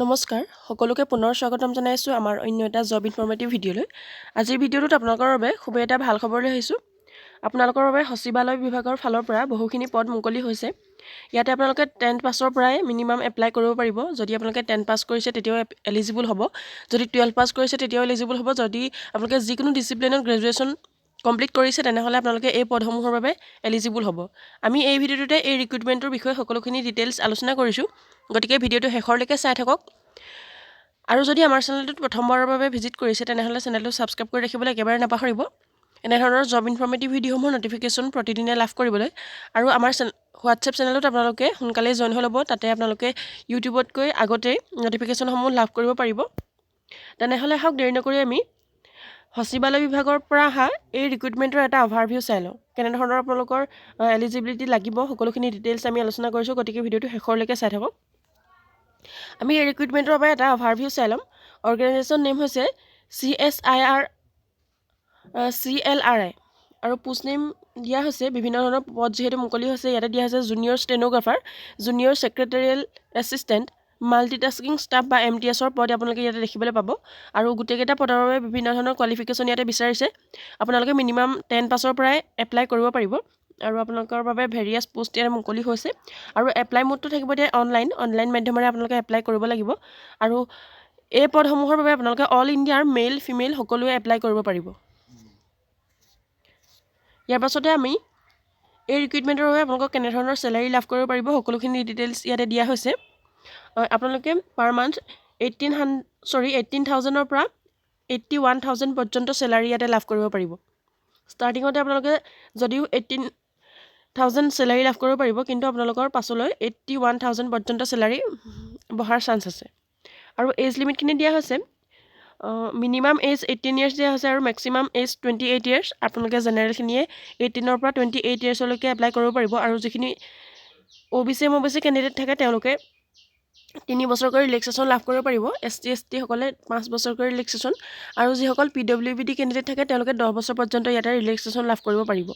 নমস্কাৰ সকলোকে পুনৰ স্বাগতম জনাইছো আমাৰ অন্য এটা জব ইনফৰমেটিভ ভিডিঅলৈ আজিৰ ভিডিঅটোত আপোনালোকৰ বাবে খুব এটা ভাল খবৰ লৈ আহিছো আপোনালোকৰ বাবে সচিবালয় বিভাগৰ ফালৰ পৰা বহুখিনি পদ মুকলি হৈছে ইয়াতে আপোনালোকে 10th পাছৰ পৰাই মিনিমাম এপ্লাই কৰিব পাৰিব যদি আপোনালোকে 10 পাছ কৰিছে তেতিয়াও এলিজিবল হ'ব যদি 12 পাছ কৰিছে তেতিয়াও এলিজিবল হ'ব যদি আপোনালোকে যিকোনো ডিসিপ্লিনত গ্ৰেজুৱেচন কমপ্লিট কৰিছে তেনেহলে আপোনালোকে এই পদসমূহৰ বাবে এলিজিবল হ'ব আমি এই ভিডিঅটোতে এই ৰিক্ৰুটমেন্টৰ বিষয়ে সকলোখিনি ডিটেইলছ আলোচনা কৰিছো গতিকে ভিডিঅটো শেষৰলৈকে চাই থাকক আৰু যদি আমাৰ চেনেলটোত প্ৰথমবাৰৰ বাবে ভিজিট কৰিছে তেনেহলে চেনেলটো সাবস্ক্ৰাইব কৰি ৰাখিবলৈ একেবাৰে নাপাহৰিব এনে ধৰণৰ জব ইনফৰমেটিভ ভিডিঅসমূহৰ নটিফিকেশন প্ৰতিদিনে লাভ কৰিবলৈ আৰু আমাৰ হোৱাটছএপ চেনেলত আপোনালোকে সোনকালে জয়েন হৈ ল'ব তাতে আপোনালোকে ইউটিউবতকৈ আগতে নটিফিকেশনসমূহ লাভ কৰিব পাৰিব তেনেহলে হওক দেৰি নকৰি আমি সচিবালয় বিভাগৰ পৰা অহা এই ৰিক্ৰুটমেন্টৰ এটা অভাৰভিউ চাই লওঁ কেনে ধৰণৰ আপোনালোকৰ এলিজিবিলিটি লাগিব সকলোখিনি ডিটেইলছ আমি আলোচনা কৰিছো গতিকে ভিডিঅটো শেষৰলৈকে চাই থাকক আমি এই ৰিক্ৰুটমেন্টৰ বাবে এটা অভাৰভিউ চাই লম অৰ্গেনাইজেশ্যন নেম হৈছে CLRI আৰু পোষ্ট নেম দিয়া হৈছে বিভিন্ন ধৰণৰ পদ যেহেতু মুকলি হৈছে ইয়াতে দিয়া হৈছে junior stenographer junior secretarial assistant multitasking staff বা MTS ৰ পদ আপোনালোকে ইয়াতে দেখিবলৈ পাব আৰু গুটেকেটা পদৰ বাবে বিভিন্ন ধৰণৰ কোৱালিফিকেশন ইয়াতে বিচাৰিছে আপোনালোকে মিনিমাম 10 পাছৰ পৰাই এপ্লাই কৰিব পাৰিব আৰু আপোনালোকৰ বাবে ভেৰিয়াছ পোষ্ট ইয়াতে মুকলি হৈছে আৰু এপ্লাই মোডটো থাকিব দিয়া অনলাইন মাধ্যমেৰে আপোনালোকে এপ্লাই কৰিব লাগিব আৰু এই পদসমূহৰ বাবে আপোনালোকে অল ইণ্ডিয়াৰ মেল ফিমেল সকলোৱে এপ্লাই কৰিব পাৰিব ইয়াৰ পাছতে আমি এই ৰিক্ৰুটমেন্টৰ বাবে আপোনালোকক কেনে ধৰণৰ স্যালাৰি লাভ কৰিব পাৰিব সকলোখিনি ডিটেইলছ ইয়াতে দিয়া হৈছে আপোনালোকে পাৰ মান্থ 18,000 ৰ পৰা 81,000 পৰ্যন্ত স্যালাৰি ইয়াতে লাভ কৰিব পাৰিব ষ্টাৰ্টিংতে আপোনালোকে যদিও 18,000 স্যালাৰি লাভ কৰিব পাৰিব কিন্তু আপোনালোকৰ পাছলৈ 81,000 পৰ্যন্ত স্যালাৰি বহাৰ চান্স আছে আৰু এজ লিমিট কিনে দিয়া হৈছে মিনিমাম এজ 18 ইয়াৰ্স দিয়া হৈছে আৰু মেক্সিমাম এজ 28 ইয়াৰ্স আপোনালোকে জেনাৰেল খিনিয়ে 18 ৰ পৰা 28 ইয়াৰ্সলৈকে এপ্লাই কৰিব পাৰিব আৰু যিখিনি OBC MOBC ক্যান্ডিডেট থাকে তেওঁলোকে 3 বছৰকৈ ৰিলেক্সেশন লাভ কৰিব পাৰিব ST ST সকলে 5 বছৰকৈ ৰিলেক্সেশন আৰু যিসকল PWBD ক্যান্ডিডেট থাকে তেওঁলোকে 10 বছৰ পৰ্যন্ত ইয়াতে ৰিলেক্সেশন লাভ কৰিব পাৰিব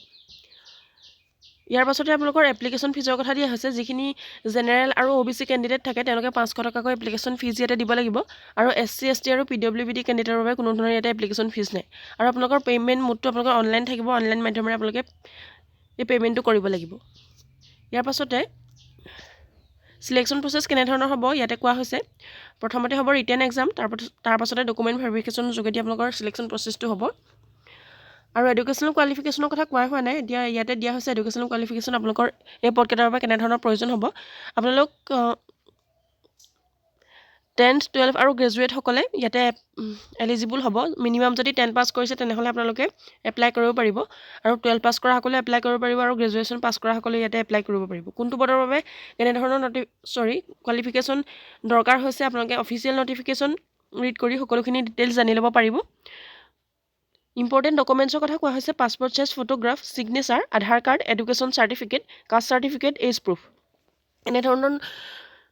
ইয়াৰ পাছতে আপোনালোকৰ এপ্লিকেশন ফিজৰ কথা দিয়া হৈছে যিখিনি জেনাৰেল আৰু OBC ক্যান্ডিডেট থাকে তেওঁলোকে 500 টকাকৈ এপ্লিকেশন ফিজ ইয়াতে দিব লাগিব আৰু SC ST আৰু PWBD ক্যান্ডিডেটৰ বাবে কোনো ধৰণৰ ইয়াতে এপ্লিকেশন ফিজ নাই আৰু আপোনালোকৰ পেমেন্ট মোডটো আপোনালোকৰ অনলাইন থাকিব অনলাইন মাধ্যমেৰে আপোনালোকে এই পেমেন্টটো কৰিব লাগিব ইয়াৰ পাছতে সিলেকশন প্ৰসেস কেনে ধৰণৰ হ'ব ইয়াতে কোৱা হৈছে প্ৰথমতে হ'ব ৰিটেন এক্সাম তাৰ পাছতে ডকুমেন্ট ভেৰিফিকেশন যোগেদি আপোনালোকৰ সিলেকশন প্ৰসেসটো হ'ব আৰু এডুকেশনাল কোৱালিফিকেশনৰ কথা কোৱা হোৱা নাই এতিয়া ইয়াতে দিয়া হৈছে এডুকেশনাল কোৱালিফিকেশন আপোনালোকৰ এই পদকেটাৰ বাবে কেনে ধৰণৰ প্ৰয়োজন হ'ব আপোনালোক 10th 12 আৰু গ্ৰেজুৱেট সকলে ইয়াতে এলিজিবল হ'ব মিনিমাম যদি 10 পাছ কৰিছে তেনেহলে আপোনালোকে এপ্লাই কৰিব পাৰিব আৰু 12 পাছ কৰা সকলে এপ্লাই কৰিব পাৰিব আৰু গ্ৰেজুৱেচন পাছ কৰা সকলে ইয়াতে এপ্লাই কৰিব পাৰিব কোনটো পদৰ বাবে কেনে ধৰণৰ কোৱালিফিকেশন দৰকাৰ হৈছে আপোনালোকে অফিচিয়েল নটিফিকেশন ৰিড কৰি সকলোখিনি ডিটেইলছ জানি ল'ব পাৰিব ইম্পৰ্টেন্ট ডকুমেন্টছৰ কথা কোৱা হৈছে passport size photograph signature Aadhaar card education certificate caste certificate age proof এনে ধৰণৰ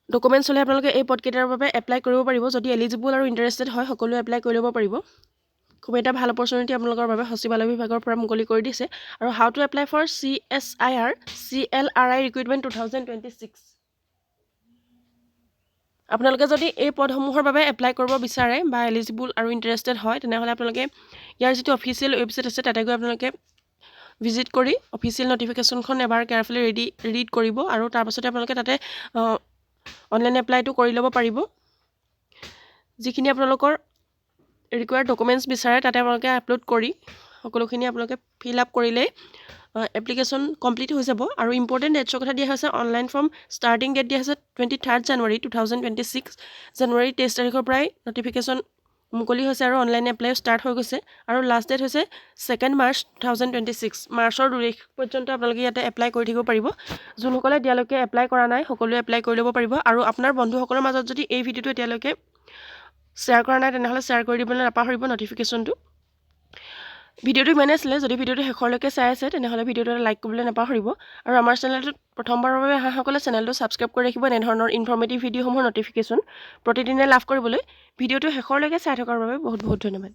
ডকুমেন্টছ হলে আপোনালোকে এই পদকেটাৰ বাবে এপ্লাই কৰিব পাৰিব যদি এলিজিবল আৰু ইন্টাৰেষ্টেড হয় সকলোৱে এপ্লাই কৰি ল'ব পাৰিব খুব এটা ভাল অপৰচুনিটি আপোনালোকৰ বাবে সচিবালয় বিভাগৰ পৰা মুকলি কৰি দিছে আৰু how to apply for CLRI recruitment 2026 আপোনালোকে যদি এই পদসমূহৰ বাবে এপ্লাই কৰিব বিচাৰে বা এলিজিবল আৰু ইন্টাৰেষ্টেড হয় তেনেহলে আপোনালোকে ইয়াৰ যিটো অফিচিয়েল ৱেবসাইট আছে তাতে গৈ আপোনালোকে ভিজিট কৰি অফিচিয়েল নটিফিকেশনখন এবাৰ কেয়াৰফুলি ৰিড কৰিব আৰু তাৰ পাছতে আপোনালোকে তাতে অনলাইন এপ্লাইটো কৰি ল'ব পাৰিব যিখিনি আপোনালোকৰ ৰিকোয়াৰ্ড ডকুমেন্টছ বিচাৰে তাতে আপোনালোকে আপলোড কৰি সকলোখিনি আপোনালোকে ফিল আপ কৰিলে এপ্লিকেশন কমপ্লিট হৈ যাব আৰু ইম্পৰ্টেন্ট ডেটছৰ কথা দিয়া হৈছে অনলাইন ফৰ্ম ষ্টাৰ্টিং ডেট দিয়া হৈছে 23 জানুৱাৰী 2026 জানুৱাৰী 23 তাৰিখৰ পৰাই নটিফিকেশন মুকলি হৈছে আৰু অনলাইন এপ্লাই ষ্টাৰ্ট হৈ গৈছে আৰু লাষ্ট ডেট হৈছে 2 মাৰ্চ 2026 মাৰ্চৰ 2 তাৰিখ পৰ্যন্ত আপোনালোকে ইয়াতে এপ্লাই কৰি থাকিব পাৰিব যোনসকলে এতিয়ালৈকে এপ্লাই কৰা নাই সকলোৱে এপ্লাই কৰি ল'ব পাৰিব আৰু আপোনাৰ বন্ধুসকলৰ মাজত যদি এই ভিডিঅটো এতিয়ালৈকে শ্বেয়াৰ কৰা নাই তেনেহলে শ্বেয়াৰ কৰি দিবলৈ নাপাহৰিব নটিফিকেশনটো ভিডিঅটো ইমানে আছিল যদি ভিডিঅটো শেষৰলৈকে চাই আছে তেনেহলে ভিডিঅটো লাইক কৰিবলৈ নাপাহৰিব আৰু আমাৰ চেনেলটো প্ৰথমবাৰৰ বাবে অহা সকলে চেনেলটো সাবস্ক্ৰাইব কৰি ৰাখিব এনে ধৰণৰ ইনফৰমেটিভ ভিডিঅসমূহৰ নটিফিকেশন প্ৰতিদিনে লাভ কৰিবলৈ ভিডিঅটো শেষৰলৈকে চাই থকাৰ বাবে বহুত বহুত ধন্যবাদ